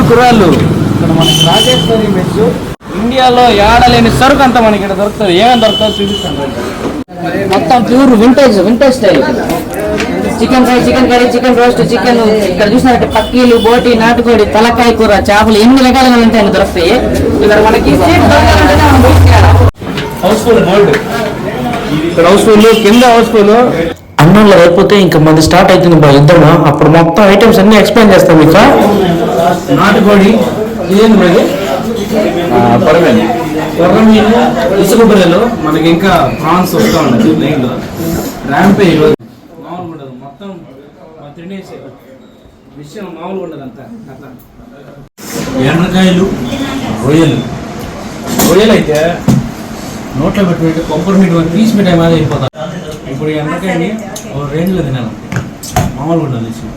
కుర్రాళ్ళు ఇక్కడ మనకి రాజేశ్వరి మెస్ ఇండియాలో ఏడలేని సరుకు అంతా మనకి ఇక్కడ దొరుకుతుంది. ఏమేమి దొరుకుతుందో చూపిస్తాను. మొత్తం pure vintage style. Chicken fry, chicken curry, chicken roast, chicken ఇక్కడ చూసినట్టు పక్కీలు, బోటి, నాటుకోడి, తలకాయ కూర, చేపలు ఎన్ని రకాలుగా ఉంటాయని దొరుకుతాయి. ఇక్కడ మనకి హౌస్ఫుల్ గోల్డ్ ఇక్కడ హౌస్ఫుల్, కింద హౌస్ఫుల్. అన్నంలో అయిపోతే ఇంకా మంది స్టార్ట్ అవుతుంది బా యుద్ధమా. అప్పుడు మొత్తం ఐటమ్స్ అన్ని ఎక్స్ప్లెయిన్ చేస్తాం మీకు. నాటుకోడి ఇదేంటి మరి కొర్రమీను, ఇసుక బుర్రెలు, మనకి ఇంకా ప్రాన్స్ వస్తూ ఉండదు లైన్లో. ర్యాంపే ఈరోజు మామూలుగా ఉండదు, మొత్తం తినేసే విషయం మామూలుగా ఉండదు అంతా. అట్లా ఎండ్రకాయలు, రొయ్యలు అయితే నోట్లో పెట్టి కొబ్బరి మీట పీస్ మిఠాయి మీద అయిపోతారు. ఇప్పుడు ఎండ్రకాయని ఒక రేంజ్లో తినాలి, మామూలుగా ఉండదు విషయం.